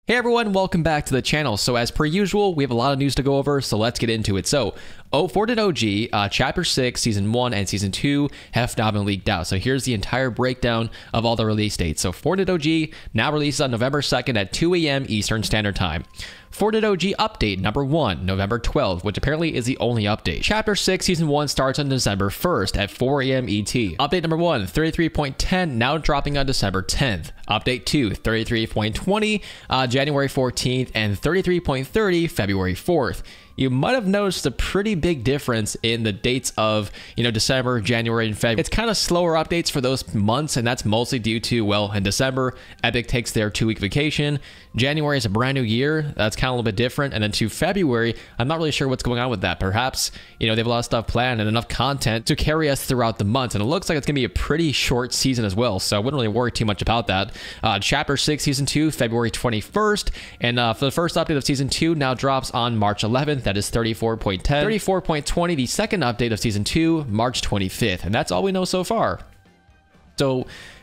Hey everyone, welcome back to the channel. So as per usual, we have a lot of news to go over, so let's get into it. So, Fortnite OG, Chapter 6, Season 1, and Season 2 have now been leaked out. So here's the entire breakdown of all the release dates. So Fortnite OG now releases on November 2nd at 2 a.m. Eastern Standard Time. Fortnite OG Update number 1, November 12th, which apparently is the only update. Chapter 6 Season 1 starts on December 1st at 4 a.m. ET. Update number 1, 33.10, now dropping on December 10th. Update 2, 33.20, January 14th, and 33.30, February 4th. You might have noticed a pretty big difference in the dates of, December, January, and February. It's kind of slower updates for those months, and that's mostly due to, well, in December, Epic takes their 2-week vacation. January is a brand new year. That's kind of a little bit different. And then to February, I'm not really sure what's going on with that. Perhaps, they have a lot of stuff planned and enough content to carry us throughout the month. And it looks like it's going to be a pretty short season as well. So I wouldn't really worry too much about that. Chapter 6, Season 2, February 21st. And for the first update of Season 2 now drops on March 11th. That is 34.10. 34.20, the second update of Season 2, March 25th. And that's all we know so far.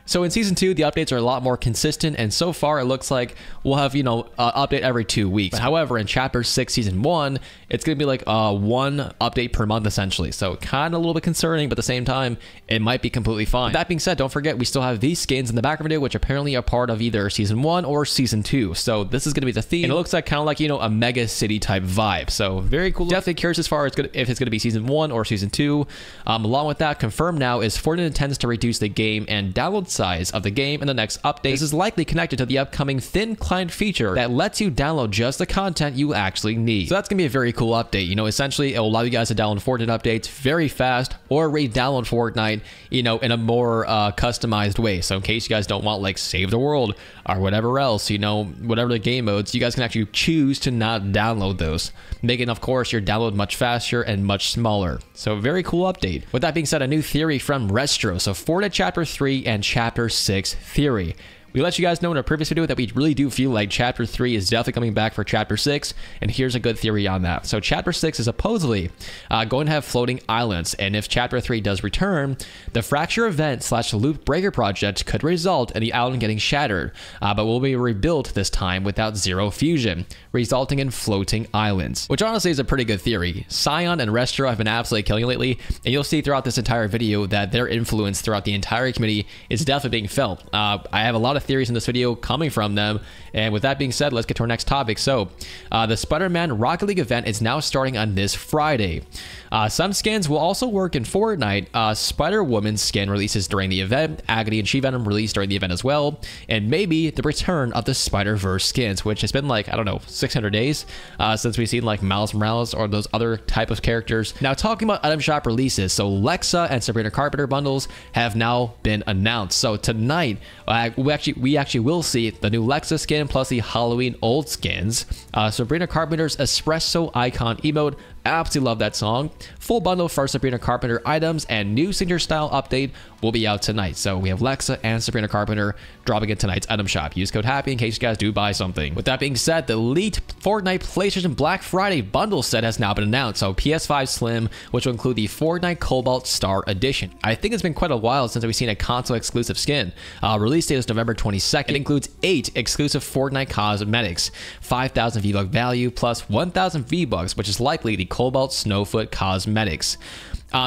So in Season 2, the updates are a lot more consistent, and so far it looks like we'll have, update every 2 weeks. However, in Chapter 6, Season 1, it's going to be like one update per month, essentially. So kind of a little bit concerning, but at the same time, it might be completely fine. With that being said, don't forget, we still have these skins in the background video, which apparently are part of either Season 1 or Season 2. So this is going to be the theme, and it looks like kind of like, a mega city type vibe. So very cool. Definitely curious as far as if it's going to be Season 1 or Season 2. Along with that, confirmed now is Fortnite intends to reduce the game and download size of the game in the next update. This is likely connected to the upcoming thin client feature that lets you download just the content you actually need. So that's gonna be a very cool update. Essentially it will allow you guys to download Fortnite updates very fast or re-download Fortnite, in a more customized way. So in case you guys don't want like Save the World or whatever else, whatever the game modes, you guys can actually choose to not download those, making of course your download much faster and much smaller. So very cool update. With that being said, a new theory from Restro. So Fortnite Chapter 3 and Chapter 6 theory. We let you guys know in a previous video that we really do feel like Chapter 3 is definitely coming back for Chapter 6, and here's a good theory on that. So Chapter 6 is supposedly going to have floating islands, and if Chapter 3 does return, the Fracture event / Loop Breaker project could result in the island getting shattered, but will be rebuilt this time without zero fusion, resulting in floating islands, which honestly is a pretty good theory. Scion and Restro have been absolutely killing it lately, and you'll see throughout this entire video that their influence throughout the entire community is definitely being felt. I have a lot of theories in this video coming from them, and with that being said, let's get to our next topic. So the Spider-Man Rocket League event is now starting on this Friday. Some skins will also work in Fortnite. Spider-Woman skin releases during the event, Agony and She-Venom released during the event as well, and maybe the return of the Spider-Verse skins, which has been like, I don't know, 600 days since we've seen like Miles Morales or those other type of characters. Now talking about item shop releases, so Lexa and Sabrina Carpenter bundles have now been announced. So tonight we actually will see the new Lexa skin plus the Halloween old skins. Sabrina Carpenter's Espresso Icon emote, absolutely love that song. Full bundle for Sabrina Carpenter items and new signature style update will be out tonight. So we have Lexa and Sabrina Carpenter dropping in tonight's item shop. Use code HAPPY in case you guys do buy something. With that being said, the Elite Fortnite PlayStation Black Friday bundle set has now been announced. So PS5 Slim, which will include the Fortnite Cobalt Star Edition. I think it's been quite a while since we've seen a console exclusive skin. Release date is November 22nd. It includes 8 exclusive Fortnite cosmetics, 5,000 V-Bucks value plus 1,000 V-Bucks, which is likely the Cobalt Snowfoot cosmetics.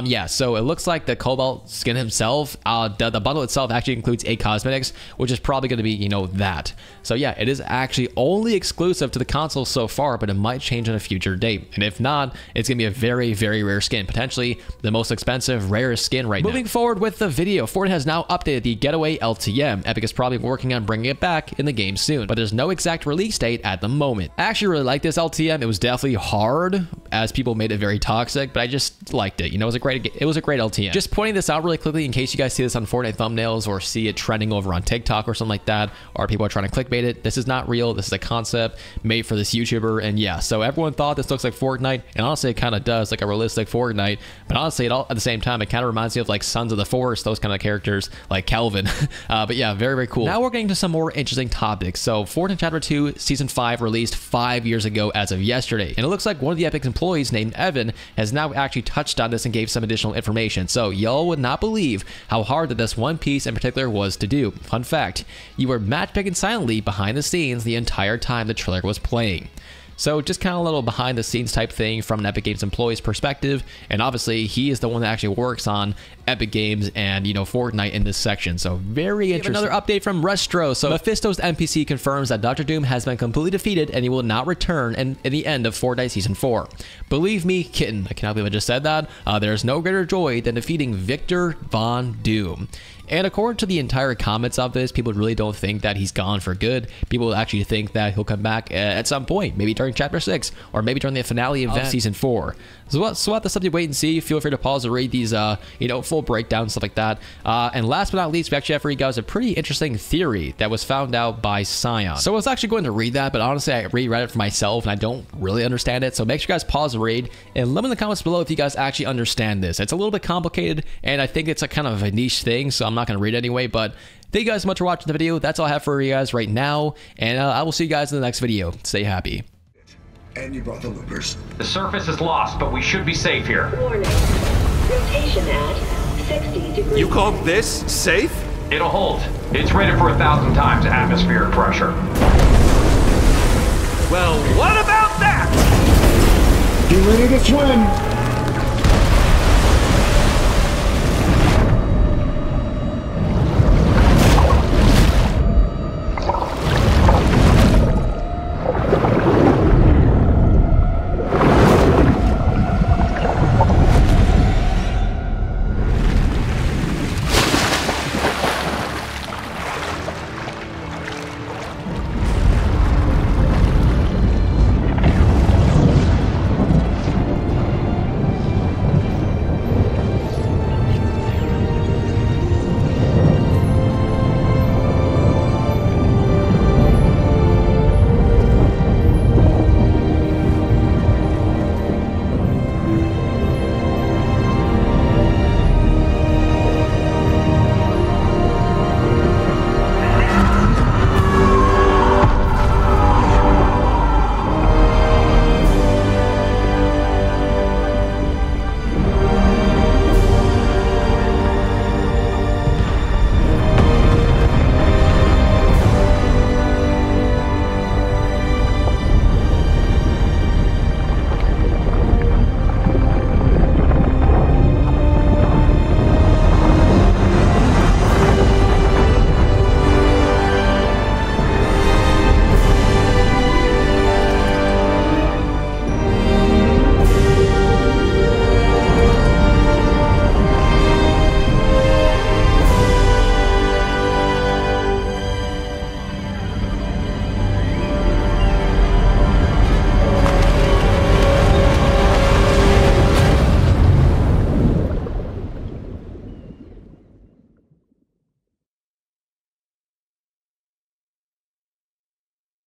Yeah, so it looks like the Cobalt skin himself, the bundle itself actually includes 8 cosmetics, which is probably going to be, that. So yeah, it is actually only exclusive to the console so far, but it might change on a future date. And if not, it's going to be a very, very rare skin, potentially the most expensive, rarest skin right now. Moving forward with the video, Fortnite has now updated the Getaway LTM. Epic is probably working on bringing it back in the game soon, but there's no exact release date at the moment. I actually really like this LTM. It was definitely hard, as people made it very toxic, but I just liked it. It was a great LTM. Just pointing this out really quickly in case you guys see this on Fortnite thumbnails or see it trending over on TikTok or something like that, or people are trying to clickbait it. This is not real. This is a concept made for this YouTuber, and yeah, so everyone thought this looks like Fortnite, and honestly it kind of does, like a realistic Fortnite, but honestly at the same time it kind of reminds me of like Sons of the Forest, those kind of characters like Calvin. But yeah, very, very cool. Now we're getting to some more interesting topics. So Fortnite Chapter 2 Season 5 released 5 years ago as of yesterday, and it looks like one of the Epic's employees named Evan has now actually touched on this and gave gave some additional information. So y'all would not believe how hard that this one piece in particular was to do. Fun fact, you were matchmaking silently behind the scenes the entire time the trailer was playing. So just kind of a little behind the scenes type thing from an Epic Games employee's perspective. And obviously he is the one that actually works on Epic Games and, you know, Fortnite in this section. So very interesting. Another update from Restro. So Mephisto's NPC confirms that Dr. Doom has been completely defeated and he will not return in the end of Fortnite Season 4. Believe me, kitten, I cannot believe I just said that. There's no greater joy than defeating Victor Von Doom. And according to the entire comments of this, people really don't think that he's gone for good. People actually think that he'll come back at some point, maybe during Chapter 6, or maybe during the finale event of Season 4. So we'll have to simply wait and see. Feel free to pause and read these, you know, full breakdowns, stuff like that. And last but not least, we actually have for you guys a pretty interesting theory that was found out by Scion. So I was actually going to read that, but honestly, I reread it for myself, and I don't really understand it. So make sure you guys pause and read, and let me in the comments below if you guys actually understand this. It's a little bit complicated, and I think it's a kind of a niche thing, so I'm not going to read it anyway, but thank you guys so much for watching the video. That's all I have for you guys right now, and I will see you guys in the next video. Stay happy. And you brought the loopers. The surface is lost, but we should be safe here. Warning. Rotation at 60 degrees. You call this safe? It'll hold. It's rated for 1,000 times atmospheric pressure. Well, what about that? Get ready to swim.